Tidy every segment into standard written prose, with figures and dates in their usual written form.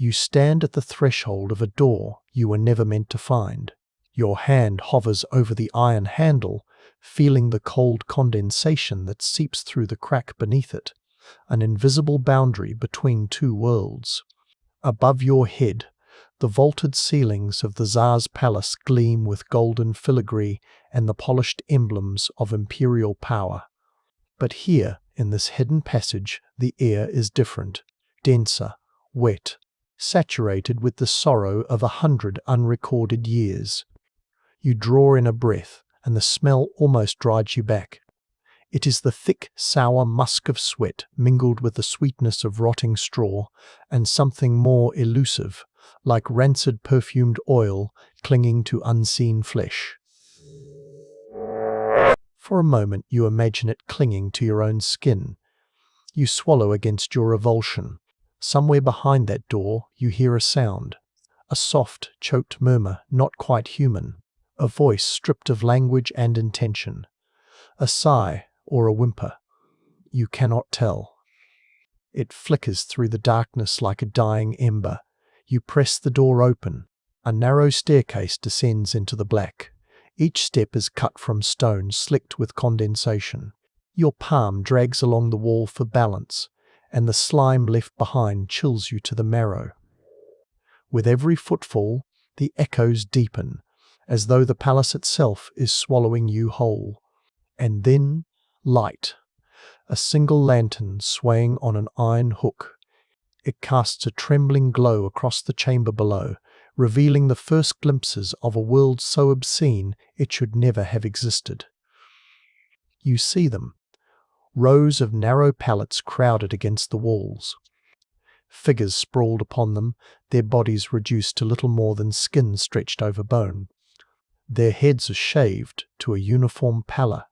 You stand at the threshold of a door you were never meant to find. Your hand hovers over the iron handle, feeling the cold condensation that seeps through the crack beneath it, an invisible boundary between two worlds. Above your head, the vaulted ceilings of the Tsar's palace gleam with golden filigree and the polished emblems of imperial power. But here, in this hidden passage, the air is different, denser, wet, saturated with the sorrow of 100 unrecorded years. You draw in a breath, and the smell almost drives you back. It is the thick, sour musk of sweat mingled with the sweetness of rotting straw and something more elusive, like rancid perfumed oil clinging to unseen flesh. For a moment you imagine it clinging to your own skin. You swallow against your revulsion. Somewhere behind that door you hear a sound, a soft, choked murmur not quite human, a voice stripped of language and intention, a sigh or a whimper. You cannot tell. It flickers through the darkness like a dying ember. You press the door open. A narrow staircase descends into the black. Each step is cut from stone slicked with condensation. Your palm drags along the wall for balance, and the slime left behind chills you to the marrow. With every footfall, the echoes deepen, as though the palace itself is swallowing you whole. And then, light. A single lantern swaying on an iron hook. It casts a trembling glow across the chamber below, revealing the first glimpses of a world so obscene it should never have existed. You see them. Rows of narrow pallets crowded against the walls. Figures sprawled upon them, their bodies reduced to little more than skin stretched over bone. Their heads are shaved to a uniform pallor,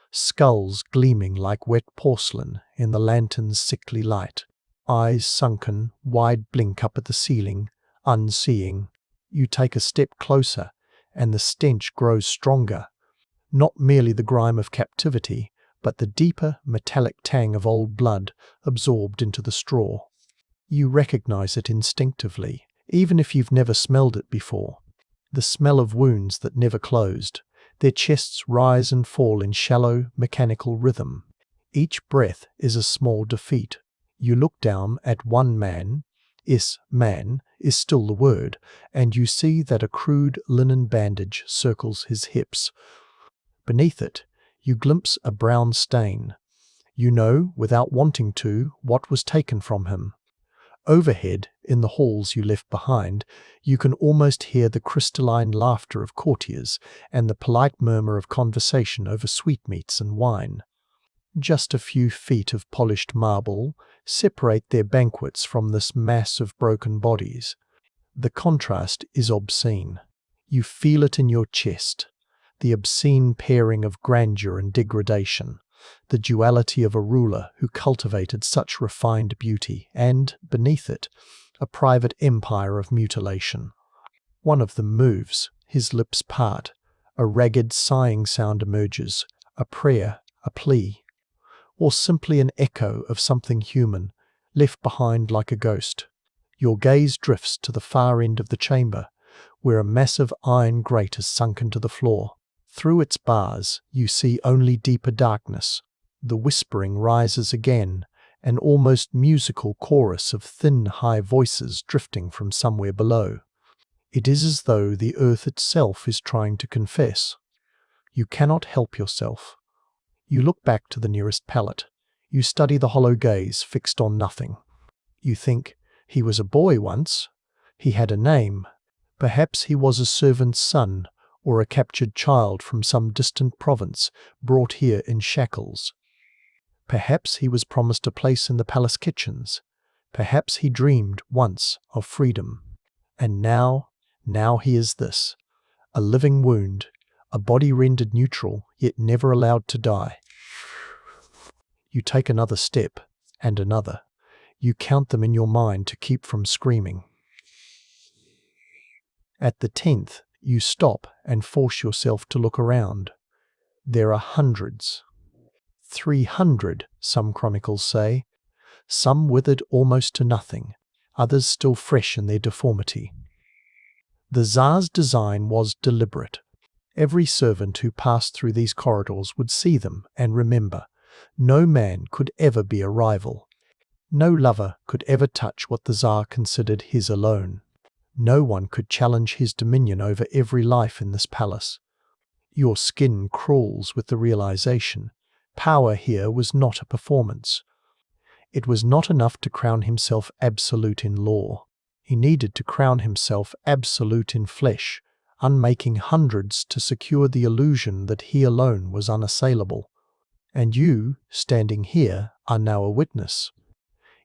skulls gleaming like wet porcelain in the lantern's sickly light. Eyes sunken, wide blink up at the ceiling, unseeing. You take a step closer, and the stench grows stronger. Not merely the grime of captivity, but the deeper, metallic tang of old blood absorbed into the straw. You recognize it instinctively, even if you've never smelled it before. The smell of wounds that never closed. Their chests rise and fall in shallow, mechanical rhythm. Each breath is a small defeat. You look down at one man. Man is still the word, and you see that a crude linen bandage circles his hips. Beneath it, you glimpse a brown stain. You know, without wanting to, what was taken from him. Overhead, in the halls you left behind, you can almost hear the crystalline laughter of courtiers and the polite murmur of conversation over sweetmeats and wine. Just a few feet of polished marble separate their banquets from this mass of broken bodies. The contrast is obscene. You feel it in your chest, the obscene pairing of grandeur and degradation, the duality of a ruler who cultivated such refined beauty, and, beneath it, a private empire of mutilation. One of them moves, his lips part, a ragged sighing sound emerges, a prayer, a plea, or simply an echo of something human, left behind like a ghost. Your gaze drifts to the far end of the chamber, where a massive iron grate is sunk into the floor. Through its bars, you see only deeper darkness. The whispering rises again, an almost musical chorus of thin, high voices drifting from somewhere below. It is as though the earth itself is trying to confess. You cannot help yourself. You look back to the nearest pallet. You study the hollow gaze fixed on nothing. You think, he was a boy once. He had a name. Perhaps he was a servant's son, or a captured child from some distant province, brought here in shackles. Perhaps he was promised a place in the palace kitchens. Perhaps he dreamed once of freedom. And now he is this, a living wound, a body rendered neutral, yet never allowed to die. You take another step, and another. You count them in your mind to keep from screaming. At the 10th, you stop and force yourself to look around. There are hundreds. 300, some chronicles say. Some withered almost to nothing, others still fresh in their deformity. The Tsar's design was deliberate. Every servant who passed through these corridors would see them and remember, no man could ever be a rival. No lover could ever touch what the Tsar considered his alone. No one could challenge his dominion over every life in this palace. Your skin crawls with the realization. Power here was not a performance. It was not enough to crown himself absolute in law. He needed to crown himself absolute in flesh, unmaking hundreds to secure the illusion that he alone was unassailable. And you, standing here, are now a witness.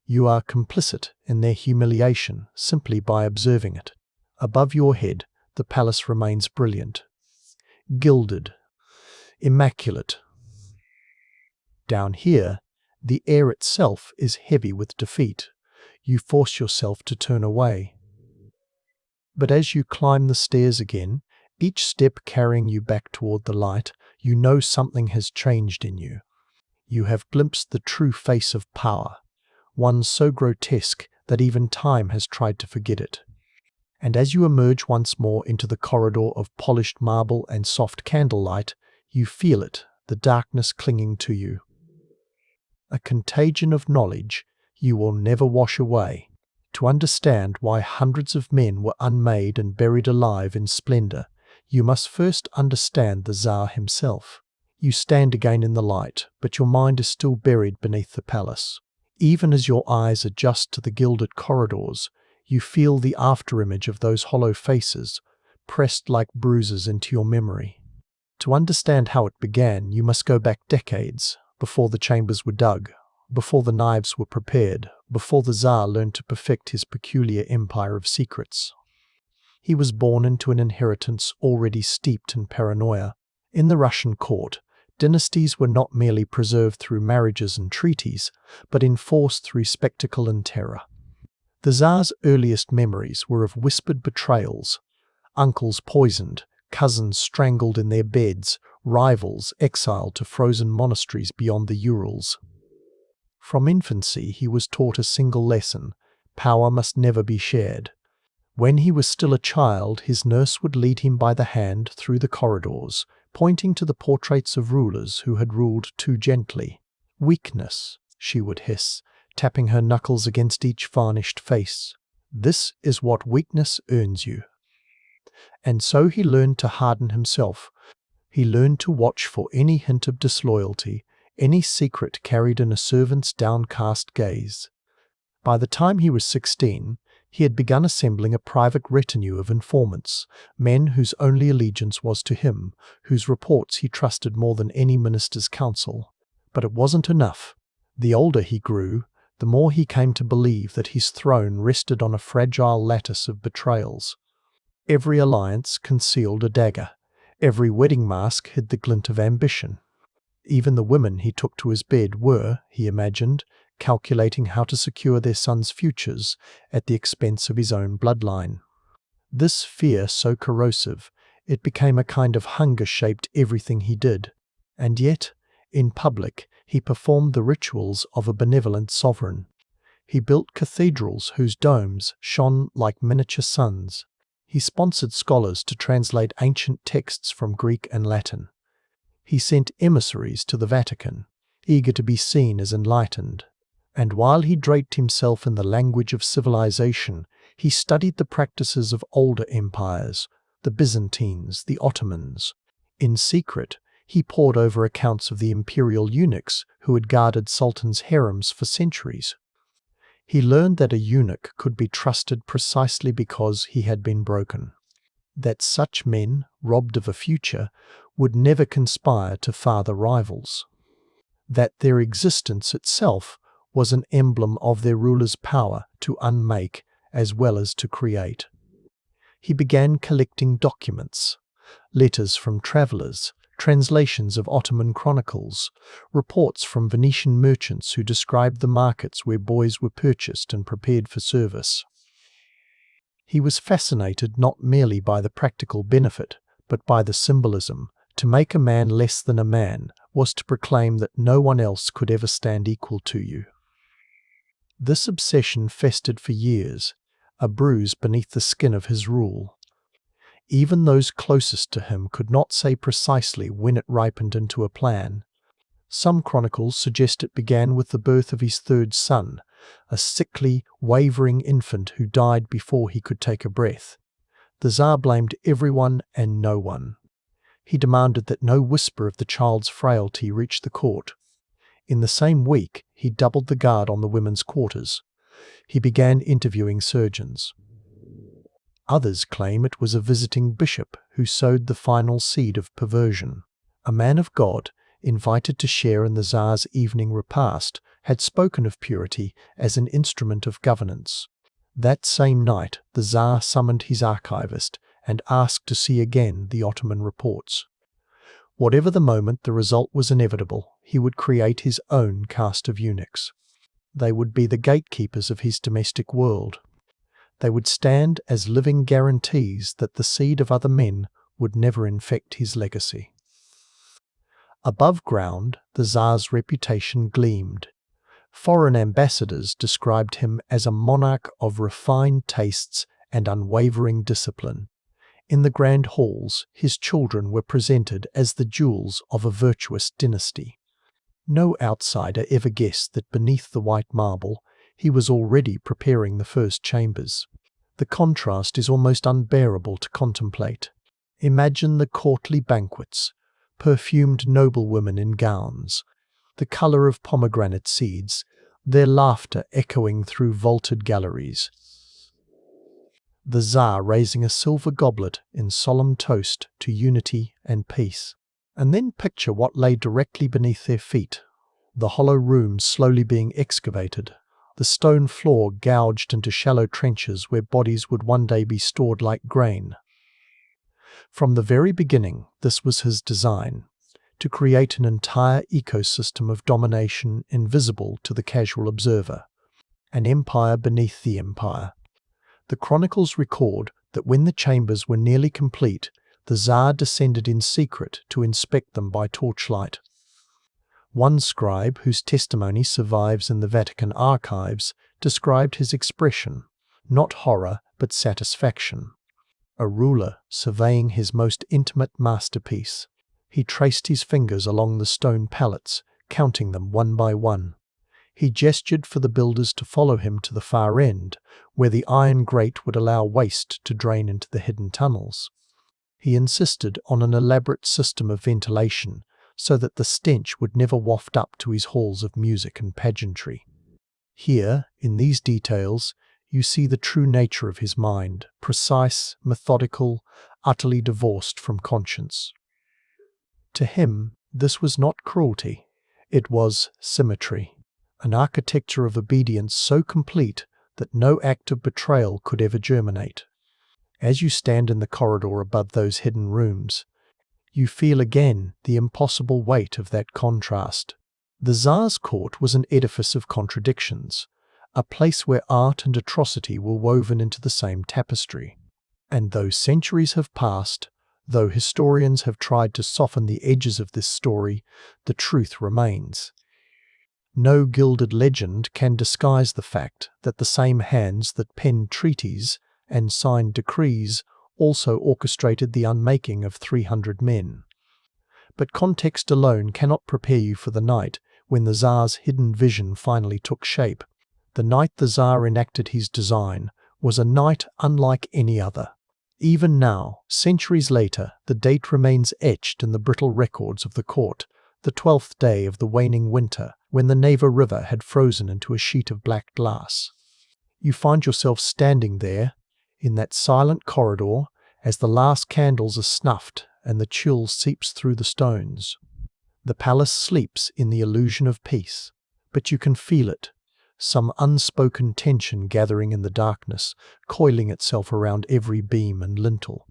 You are complicit in their humiliation simply by observing it. Above your head, the palace remains brilliant, gilded, immaculate. Down here, the air itself is heavy with defeat. You force yourself to turn away. But as you climb the stairs again, each step carrying you back toward the light, you know something has changed in you. You have glimpsed the true face of power, one so grotesque that even time has tried to forget it. And as you emerge once more into the corridor of polished marble and soft candlelight, you feel it, the darkness clinging to you. A contagion of knowledge you will never wash away. To understand why hundreds of men were unmade and buried alive in splendor, you must first understand the Tsar himself. You stand again in the light, but your mind is still buried beneath the palace. Even as your eyes adjust to the gilded corridors, you feel the afterimage of those hollow faces, pressed like bruises into your memory. To understand how it began, you must go back decades, before the chambers were dug, before the knives were prepared, before the Tsar learned to perfect his peculiar empire of secrets. He was born into an inheritance already steeped in paranoia. In the Russian court, dynasties were not merely preserved through marriages and treaties, but enforced through spectacle and terror. The Tsar's earliest memories were of whispered betrayals, uncles poisoned, cousins strangled in their beds, rivals exiled to frozen monasteries beyond the Urals. From infancy he was taught a single lesson: power must never be shared. When he was still a child, his nurse would lead him by the hand through the corridors, pointing to the portraits of rulers who had ruled too gently. "Weakness," she would hiss, tapping her knuckles against each varnished face. "This is what weakness earns you." And so he learned to harden himself. He learned to watch for any hint of disloyalty, any secret carried in a servant's downcast gaze. By the time he was 16, he had begun assembling a private retinue of informants, men whose only allegiance was to him, whose reports he trusted more than any minister's counsel. But it wasn't enough. The older he grew, the more he came to believe that his throne rested on a fragile lattice of betrayals. Every alliance concealed a dagger. Every wedding mask hid the glint of ambition. Even the women he took to his bed were, he imagined, calculating how to secure their sons' futures at the expense of his own bloodline. This fear so corrosive, it became a kind of hunger shaped everything he did. And yet, in public, he performed the rituals of a benevolent sovereign. He built cathedrals whose domes shone like miniature suns. He sponsored scholars to translate ancient texts from Greek and Latin. He sent emissaries to the Vatican, eager to be seen as enlightened. And while he draped himself in the language of civilization, he studied the practices of older empires, the Byzantines, the Ottomans. In secret, he pored over accounts of the imperial eunuchs who had guarded sultans' harems for centuries. He learned that a eunuch could be trusted precisely because he had been broken. That such men, robbed of a future, would never conspire to father rivals. That their existence itself was an emblem of their ruler's power to unmake as well as to create. He began collecting documents, letters from travelers, translations of Ottoman chronicles, reports from Venetian merchants who described the markets where boys were purchased and prepared for service. He was fascinated not merely by the practical benefit, but by the symbolism. To make a man less than a man was to proclaim that no one else could ever stand equal to you. This obsession festered for years, a bruise beneath the skin of his rule. Even those closest to him could not say precisely when it ripened into a plan. Some chronicles suggest it began with the birth of his third son, a sickly, wavering infant who died before he could take a breath. The Tsar blamed everyone and no one. He demanded that no whisper of the child's frailty reach the court. In the same week, he doubled the guard on the women's quarters. He began interviewing surgeons. Others claim it was a visiting bishop who sowed the final seed of perversion. A man of God, invited to share in the Tsar's evening repast, had spoken of purity as an instrument of governance. That same night, the Tsar summoned his archivist and asked to see again the Ottoman reports. Whatever the moment, the result was inevitable. He would create his own caste of eunuchs. They would be the gatekeepers of his domestic world. They would stand as living guarantees that the seed of other men would never infect his legacy. Above ground, the Tsar's reputation gleamed. Foreign ambassadors described him as a monarch of refined tastes and unwavering discipline. In the grand halls, his children were presented as the jewels of a virtuous dynasty. No outsider ever guessed that beneath the white marble, he was already preparing the first chambers. The contrast is almost unbearable to contemplate. Imagine the courtly banquets, perfumed noblewomen in gowns, the colour of pomegranate seeds, their laughter echoing through vaulted galleries. The Tsar raising a silver goblet in solemn toast to unity and peace. And then picture what lay directly beneath their feet. The hollow rooms slowly being excavated, the stone floor gouged into shallow trenches where bodies would one day be stored like grain. From the very beginning, this was his design, to create an entire ecosystem of domination invisible to the casual observer, an empire beneath the empire. The chronicles record that when the chambers were nearly complete, the Tsar descended in secret to inspect them by torchlight. One scribe, whose testimony survives in the Vatican archives, described his expression, not horror but satisfaction. A ruler surveying his most intimate masterpiece. He traced his fingers along the stone pallets, counting them one by one. He gestured for the builders to follow him to the far end, where the iron grate would allow waste to drain into the hidden tunnels. He insisted on an elaborate system of ventilation, so that the stench would never waft up to his halls of music and pageantry. Here, in these details, you see the true nature of his mind, precise, methodical, utterly divorced from conscience. To him, this was not cruelty, it was symmetry, an architecture of obedience so complete that no act of betrayal could ever germinate. As you stand in the corridor above those hidden rooms, you feel again the impossible weight of that contrast. The Tsar's court was an edifice of contradictions, a place where art and atrocity were woven into the same tapestry. And though centuries have passed, though historians have tried to soften the edges of this story, the truth remains. No gilded legend can disguise the fact that the same hands that penned treaties and signed decrees also orchestrated the unmaking of 300 men. But context alone cannot prepare you for the night when the Tsar's hidden vision finally took shape. The night the Tsar enacted his design was a night unlike any other. Even now, centuries later, the date remains etched in the brittle records of the court, the 12th day of the waning winter, when the Neva River had frozen into a sheet of black glass. You find yourself standing there, in that silent corridor, as the last candles are snuffed and the chill seeps through the stones. The palace sleeps in the illusion of peace, but you can feel it, some unspoken tension gathering in the darkness, coiling itself around every beam and lintel.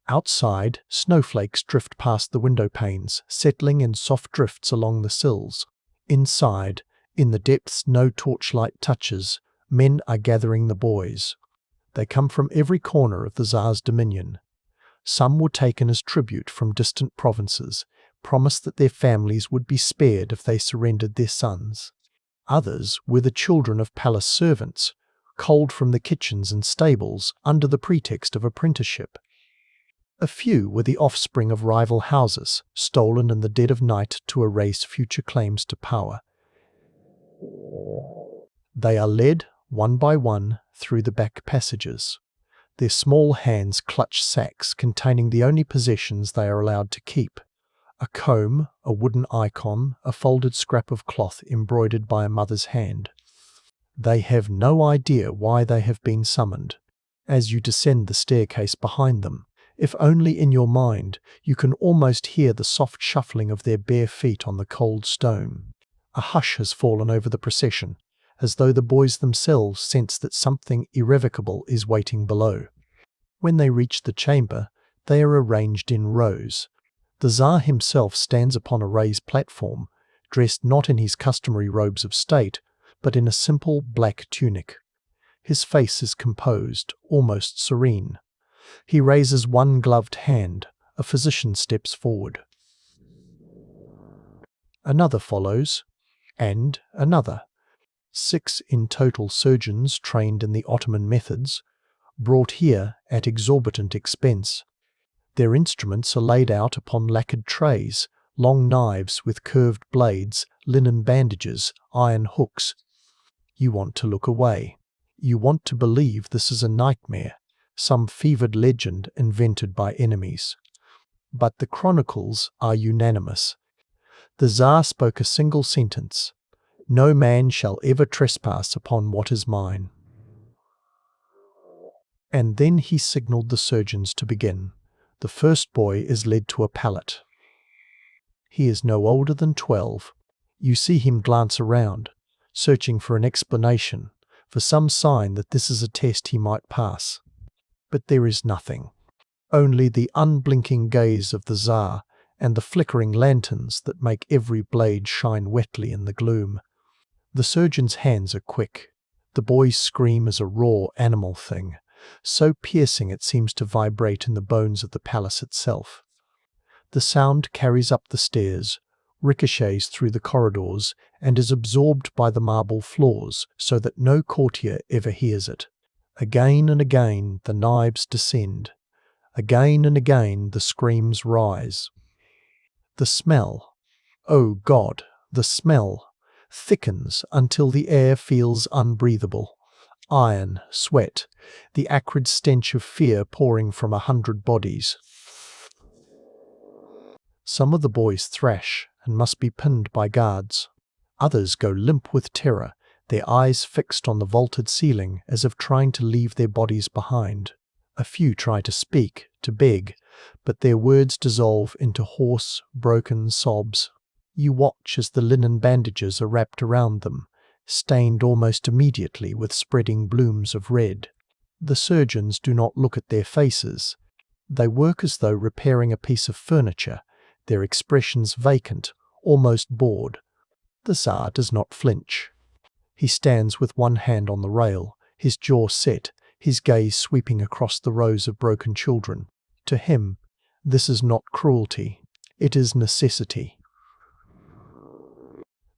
Outside, snowflakes drift past the window panes, settling in soft drifts along the sills. Inside, in the depths no torchlight touches, men are gathering the boys. They come from every corner of the Tsar's dominion. Some were taken as tribute from distant provinces, promised that their families would be spared if they surrendered their sons. Others were the children of palace servants, culled from the kitchens and stables under the pretext of apprenticeship. A few were the offspring of rival houses, stolen in the dead of night to erase future claims to power. They are led, one by one, through the back passages. Their small hands clutch sacks containing the only possessions they are allowed to keep: a comb, a wooden icon, a folded scrap of cloth embroidered by a mother's hand. They have no idea why they have been summoned. As you descend the staircase behind them, if only in your mind, you can almost hear the soft shuffling of their bare feet on the cold stone. A hush has fallen over the procession, as though the boys themselves sense that something irrevocable is waiting below. When they reach the chamber, they are arranged in rows. The Tsar himself stands upon a raised platform, dressed not in his customary robes of state, but in a simple black tunic. His face is composed, almost serene. He raises one gloved hand. A physician steps forward. Another follows, and another. 6 in total surgeons trained in the Ottoman methods, brought here at exorbitant expense. Their instruments are laid out upon lacquered trays, long knives with curved blades, linen bandages, iron hooks. You want to look away. You want to believe this is a nightmare, some fevered legend invented by enemies. But the chronicles are unanimous. The Tsar spoke a single sentence: "No man shall ever trespass upon what is mine." And then he signalled the surgeons to begin. The first boy is led to a pallet. He is no older than 12. You see him glance around, searching for an explanation, for some sign that this is a test he might pass. But there is nothing. Only the unblinking gaze of the Tsar and the flickering lanterns that make every blade shine wetly in the gloom. The surgeon's hands are quick. The boy's scream is a raw animal thing, so piercing it seems to vibrate in the bones of the palace itself. The sound carries up the stairs, ricochets through the corridors, and is absorbed by the marble floors, so that no courtier ever hears it. Again and again the knives descend. Again and again the screams rise. The smell, oh God, the smell, thickens until the air feels unbreathable. Iron, sweat, the acrid stench of fear pouring from 100 bodies. Some of the boys thrash and must be pinned by guards. Others go limp with terror, their eyes fixed on the vaulted ceiling as if trying to leave their bodies behind. A few try to speak, to beg, but their words dissolve into hoarse, broken sobs. You watch as the linen bandages are wrapped around them, stained almost immediately with spreading blooms of red. The surgeons do not look at their faces. They work as though repairing a piece of furniture, their expressions vacant, almost bored. The Tsar does not flinch. He stands with one hand on the rail, his jaw set, his gaze sweeping across the rows of broken children. To him, this is not cruelty, it is necessity.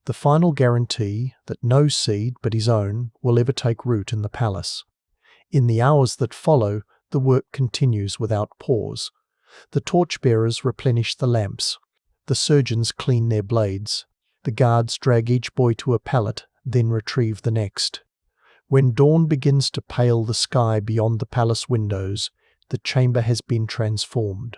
The final guarantee that no seed but his own will ever take root in the palace. In the hours that follow, the work continues without pause. The torchbearers replenish the lamps. The surgeons clean their blades. The guards drag each boy to a pallet, then retrieve the next. When dawn begins to pale the sky beyond the palace windows, the chamber has been transformed.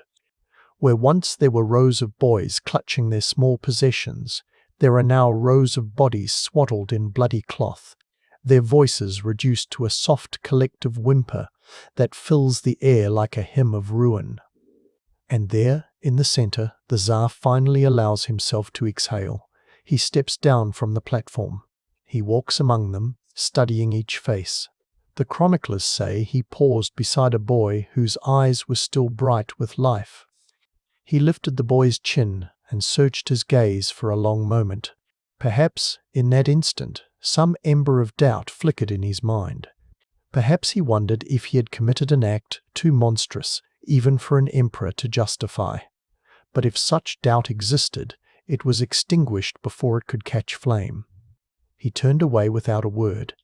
Where once there were rows of boys clutching their small possessions, there are now rows of bodies swaddled in bloody cloth, their voices reduced to a soft collective whimper that fills the air like a hymn of ruin. And there, in the centre, the Tsar finally allows himself to exhale. He steps down from the platform. He walks among them, studying each face. The chroniclers say he paused beside a boy whose eyes were still bright with life. He lifted the boy's chin and searched his gaze for a long moment. Perhaps, in that instant, some ember of doubt flickered in his mind. Perhaps he wondered if he had committed an act too monstrous, even for an emperor to justify. But if such doubt existed, it was extinguished before it could catch flame. He turned away without a word.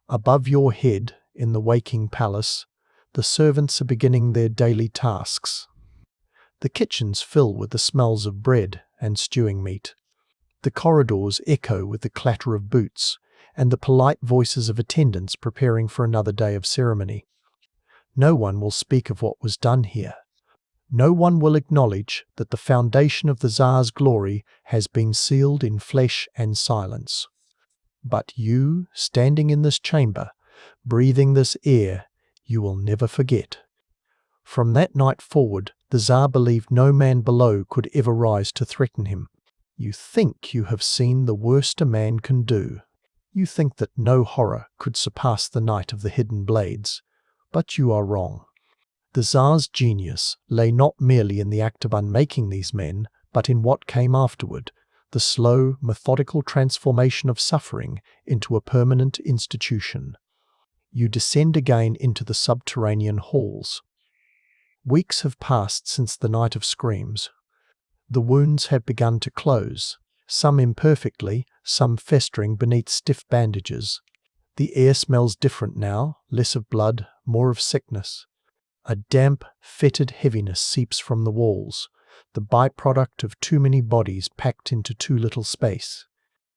Above your head, in the waking palace, the servants are beginning their daily tasks. The kitchens fill with the smells of bread and stewing meat. The corridors echo with the clatter of boots and the polite voices of attendants preparing for another day of ceremony. No one will speak of what was done here. No one will acknowledge that the foundation of the Tsar's glory has been sealed in flesh and silence. But you, standing in this chamber, breathing this air, you will never forget. From that night forward, the Tsar believed no man below could ever rise to threaten him. You think you have seen the worst a man can do. You think that no horror could surpass the night of the hidden blades. But you are wrong. The Tsar's genius lay not merely in the act of unmaking these men, but in what came afterward, the slow, methodical transformation of suffering into a permanent institution. You descend again into the subterranean halls. Weeks have passed since the night of screams. The wounds have begun to close, some imperfectly, some festering beneath stiff bandages. The air smells different now, less of blood, more of sickness. A damp, fetid heaviness seeps from the walls, the byproduct of too many bodies packed into too little space.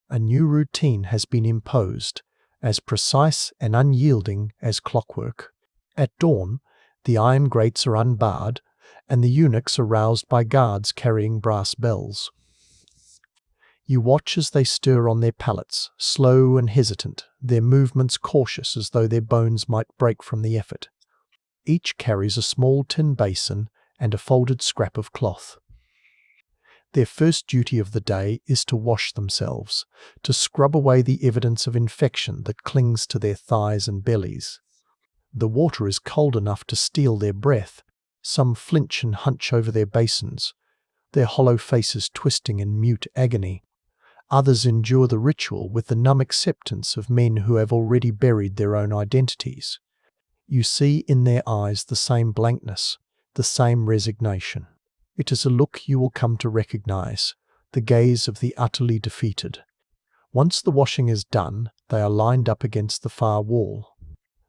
A new routine has been imposed, as precise and unyielding as clockwork. At dawn, the iron grates are unbarred, and the eunuchs are roused by guards carrying brass bells. You watch as they stir on their pallets, slow and hesitant, their movements cautious as though their bones might break from the effort. Each carries a small tin basin and a folded scrap of cloth. Their first duty of the day is to wash themselves, to scrub away the evidence of infection that clings to their thighs and bellies. The water is cold enough to steal their breath. Some flinch and hunch over their basins, their hollow faces twisting in mute agony. Others endure the ritual with the numb acceptance of men who have already buried their own identities. You see in their eyes the same blankness, the same resignation. It is a look you will come to recognize, the gaze of the utterly defeated. Once the washing is done, they are lined up against the far wall.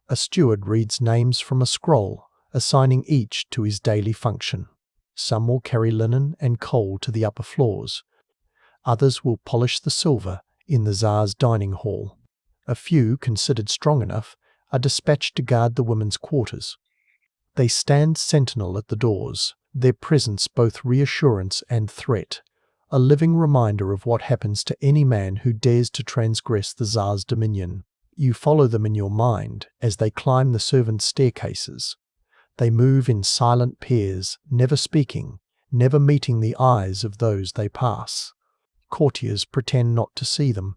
A steward reads names from a scroll, assigning each to his daily function. Some will carry linen and coal to the upper floors. Others will polish the silver in the Tsar's dining hall. A few, considered strong enough, are dispatched to guard the women's quarters. They stand sentinel at the doors, their presence both reassurance and threat, a living reminder of what happens to any man who dares to transgress the Tsar's dominion. You follow them in your mind as they climb the servants' staircases. They move in silent pairs, never speaking, never meeting the eyes of those they pass. Courtiers pretend not to see them.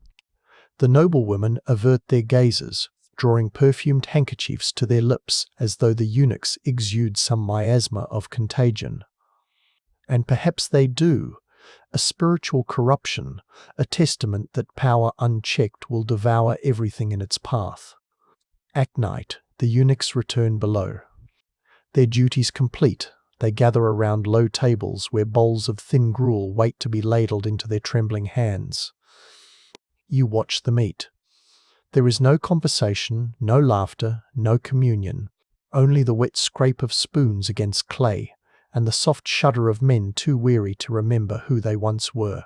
The noblewomen avert their gazes, drawing perfumed handkerchiefs to their lips as though the eunuchs exude some miasma of contagion. And perhaps they do, a spiritual corruption, a testament that power unchecked will devour everything in its path. At night, the eunuchs return below. Their duties complete, they gather around low tables where bowls of thin gruel wait to be ladled into their trembling hands. You watch them eat. There is no conversation, no laughter, no communion, only the wet scrape of spoons against clay, and the soft shudder of men too weary to remember who they once were.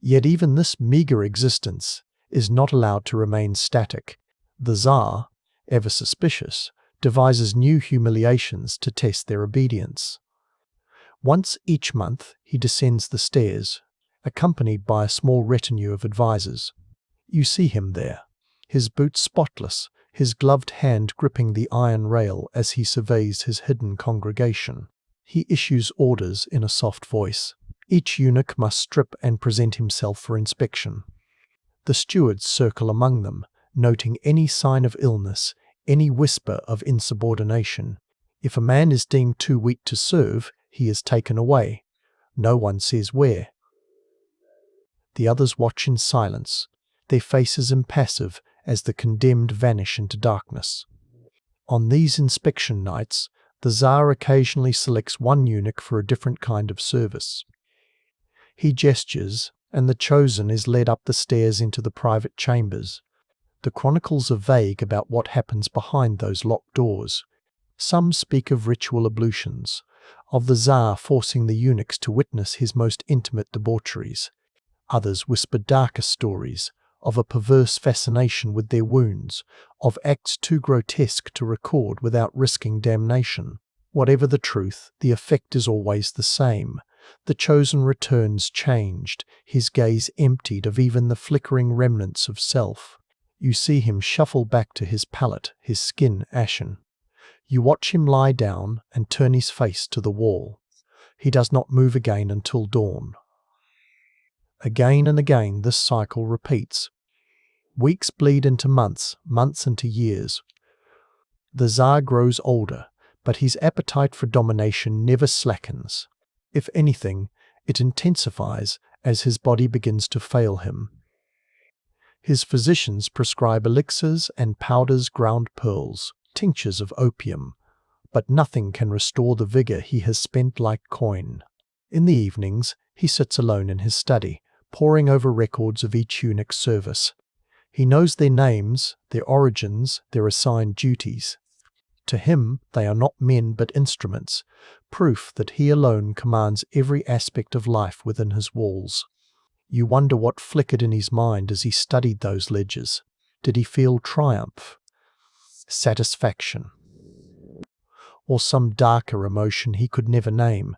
Yet even this meagre existence is not allowed to remain static. The Tsar, ever suspicious, devises new humiliations to test their obedience. Once each month he descends the stairs, accompanied by a small retinue of advisers. You see him there, his boots spotless, his gloved hand gripping the iron rail as he surveys his hidden congregation. He issues orders in a soft voice. Each eunuch must strip and present himself for inspection. The stewards circle among them, noting any sign of illness, any whisper of insubordination. If a man is deemed too weak to serve, he is taken away. No one says where. The others watch in silence, their faces impassive as the condemned vanish into darkness. On these inspection nights, the Tsar occasionally selects one eunuch for a different kind of service. He gestures, and the chosen is led up the stairs into the private chambers. The chronicles are vague about what happens behind those locked doors. Some speak of ritual ablutions, of the Tsar forcing the eunuchs to witness his most intimate debaucheries. Others whisper darker stories, of a perverse fascination with their wounds, of acts too grotesque to record without risking damnation. Whatever the truth, the effect is always the same. The chosen returns changed, his gaze emptied of even the flickering remnants of self. You see him shuffle back to his pallet, his skin ashen. You watch him lie down and turn his face to the wall. He does not move again until dawn. Again and again this cycle repeats. Weeks bleed into months, months into years. The Tsar grows older, but his appetite for domination never slackens. If anything, it intensifies as his body begins to fail him. His physicians prescribe elixirs and powders, ground pearls, tinctures of opium, but nothing can restore the vigor he has spent like coin. In the evenings, he sits alone in his study, poring over records of each eunuch's service. He knows their names, their origins, their assigned duties. To him, they are not men but instruments, proof that he alone commands every aspect of life within his walls. You wonder what flickered in his mind as he studied those ledgers. Did he feel triumph, satisfaction, or some darker emotion he could never name,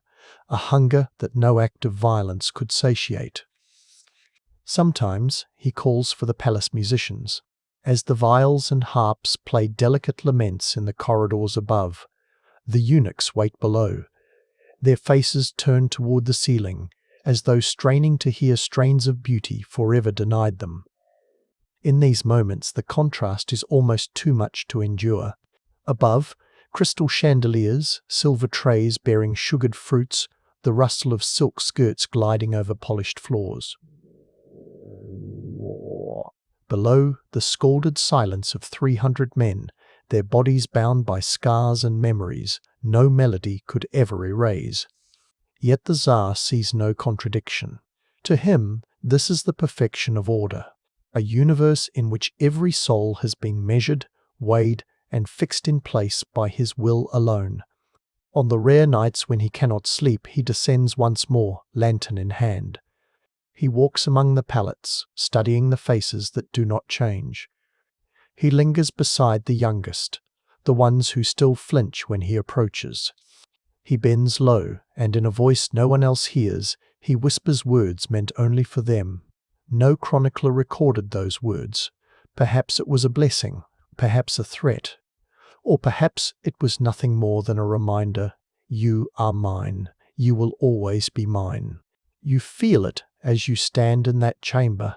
a hunger that no act of violence could satiate? Sometimes he calls for the palace musicians. As the viols and harps play delicate laments in the corridors above, the eunuchs wait below, their faces turned toward the ceiling, as though straining to hear strains of beauty forever denied them. In these moments the contrast is almost too much to endure. Above, crystal chandeliers, silver trays bearing sugared fruits, the rustle of silk skirts gliding over polished floors. Below, the scalded silence of 300 men, their bodies bound by scars and memories no melody could ever erase. Yet the Tsar sees no contradiction. To him, this is the perfection of order, a universe in which every soul has been measured, weighed, and fixed in place by his will alone. On the rare nights when he cannot sleep, he descends once more, lantern in hand. He walks among the palettes, studying the faces that do not change. He lingers beside the youngest, the ones who still flinch when he approaches. He bends low, and in a voice no one else hears, he whispers words meant only for them. No chronicler recorded those words. Perhaps it was a blessing, perhaps a threat, or perhaps it was nothing more than a reminder, you are mine, you will always be mine. You feel it as you stand in that chamber.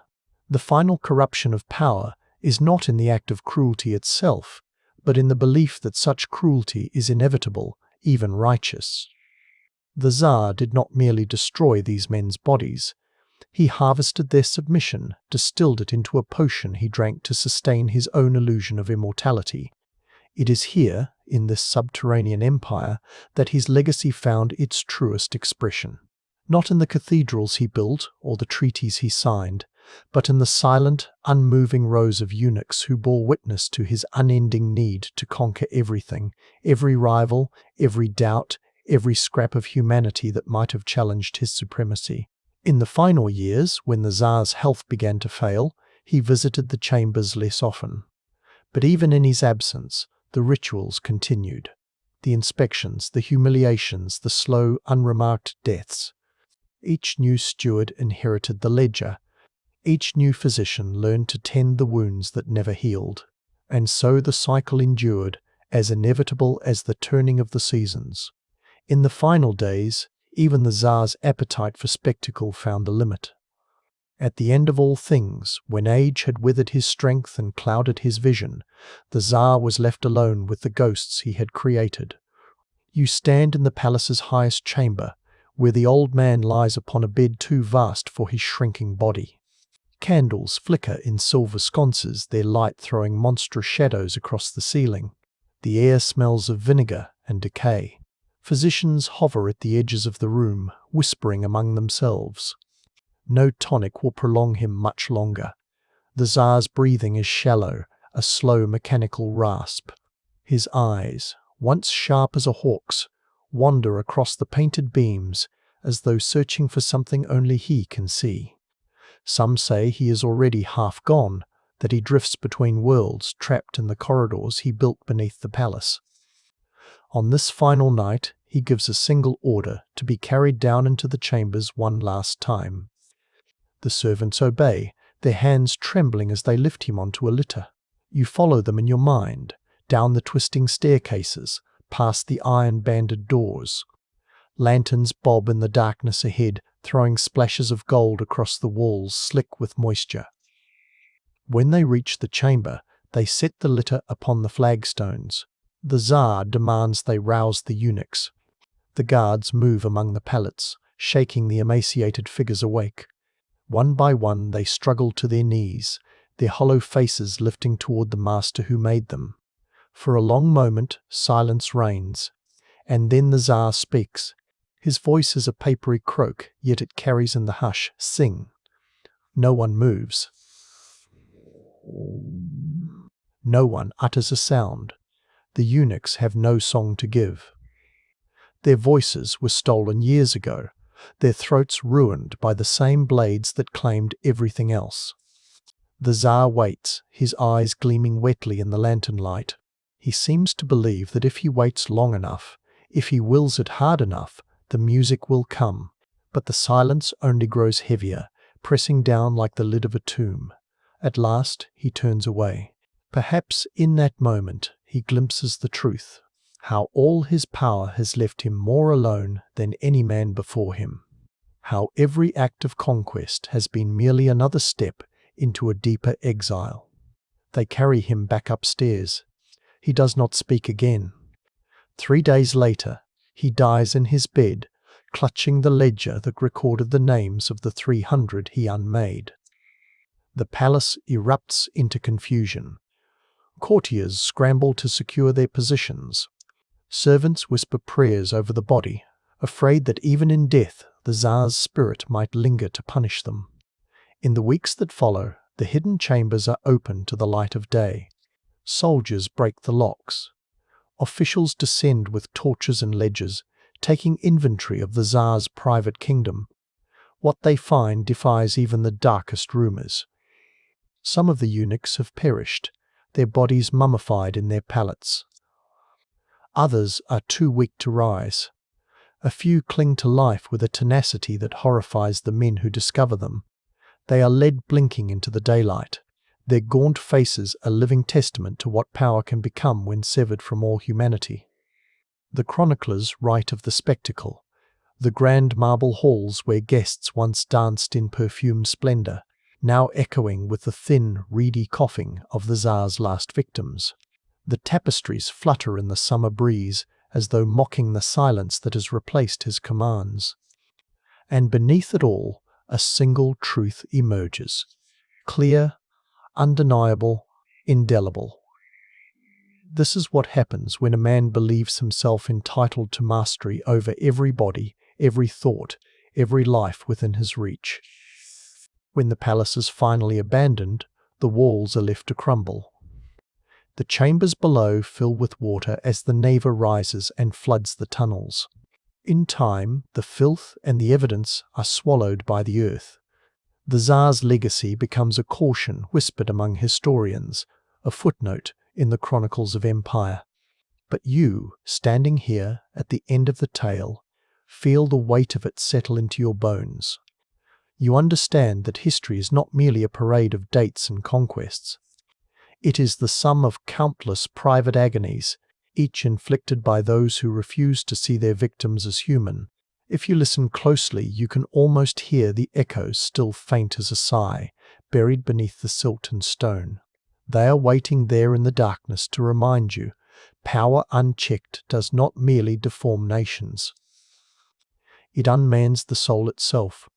The final corruption of power is not in the act of cruelty itself, but in the belief that such cruelty is inevitable, even righteous. The Tsar did not merely destroy these men's bodies. He harvested their submission, distilled it into a potion he drank to sustain his own illusion of immortality. It is here, in this subterranean empire, that his legacy found its truest expression. Not in the cathedrals he built or the treaties he signed, but in the silent, unmoving rows of eunuchs who bore witness to his unending need to conquer everything, every rival, every doubt, every scrap of humanity that might have challenged his supremacy. In the final years, when the Tsar's health began to fail, he visited the chambers less often. But even in his absence, the rituals continued. The inspections, the humiliations, the slow, unremarked deaths. Each new steward inherited the ledger. Each new physician learned to tend the wounds that never healed. And so the cycle endured, as inevitable as the turning of the seasons. In the final days, even the Tsar's appetite for spectacle found a limit. At the end of all things, when age had withered his strength and clouded his vision, the Tsar was left alone with the ghosts he had created. You stand in the palace's highest chamber, where the old man lies upon a bed too vast for his shrinking body. Candles flicker in silver sconces, their light throwing monstrous shadows across the ceiling. The air smells of vinegar and decay. Physicians hover at the edges of the room, whispering among themselves. No tonic will prolong him much longer. The Tsar's breathing is shallow, a slow mechanical rasp. His eyes, once sharp as a hawk's, wander across the painted beams as though searching for something only he can see. Some say he is already half gone, that he drifts between worlds, trapped in the corridors he built beneath the palace. On this final night, he gives a single order to be carried down into the chambers one last time. The servants obey, their hands trembling as they lift him onto a litter. You follow them in your mind, down the twisting staircases, past the iron-banded doors. Lanterns bob in the darkness ahead, throwing splashes of gold across the walls slick with moisture. When they reach the chamber, they set the litter upon the flagstones. The Tsar demands they rouse the eunuchs. The guards move among the pallets, shaking the emaciated figures awake. One by one they struggle to their knees, their hollow faces lifting toward the master who made them. For a long moment silence reigns, and then the Tsar speaks. His voice is a papery croak, yet it carries in the hush, "Sing." No one moves. No one utters a sound. The eunuchs have no song to give. Their voices were stolen years ago, their throats ruined by the same blades that claimed everything else. The Tsar waits, his eyes gleaming wetly in the lantern light. He seems to believe that if he waits long enough, if he wills it hard enough, the music will come. But the silence only grows heavier, pressing down like the lid of a tomb. At last he turns away. Perhaps in that moment he glimpses the truth, how all his power has left him more alone than any man before him, how every act of conquest has been merely another step into a deeper exile. They carry him back upstairs. He does not speak again. 3 days later, he dies in his bed, clutching the ledger that recorded the names of the 300 he unmade. The palace erupts into confusion. Courtiers scramble to secure their positions. Servants whisper prayers over the body, afraid that even in death the Tsar's spirit might linger to punish them. In the weeks that follow, the hidden chambers are open to the light of day. Soldiers break the locks. Officials descend with torches and ledgers, taking inventory of the Tsar's private kingdom. What they find defies even the darkest rumors. Some of the eunuchs have perished, their bodies mummified in their pallets. Others are too weak to rise. A few cling to life with a tenacity that horrifies the men who discover them. They are led blinking into the daylight, their gaunt faces a living testament to what power can become when severed from all humanity. The chroniclers write of the spectacle, the grand marble halls where guests once danced in perfumed splendor, now echoing with the thin, reedy coughing of the Tsar's last victims. The tapestries flutter in the summer breeze, as though mocking the silence that has replaced his commands. And beneath it all, a single truth emerges, clear, undeniable, indelible. This is what happens when a man believes himself entitled to mastery over every body, every thought, every life within his reach. When the palace is finally abandoned, the walls are left to crumble. The chambers below fill with water as the Neva rises and floods the tunnels. In time, the filth and the evidence are swallowed by the earth. The Tsar's legacy becomes a caution whispered among historians, a footnote in the chronicles of empire. But you, standing here at the end of the tale, feel the weight of it settle into your bones. You understand that history is not merely a parade of dates and conquests. It is the sum of countless private agonies, each inflicted by those who refuse to see their victims as human. If you listen closely, you can almost hear the echoes, still faint as a sigh, buried beneath the silt and stone. They are waiting there in the darkness to remind you, power unchecked does not merely deform nations. It unmans the soul itself.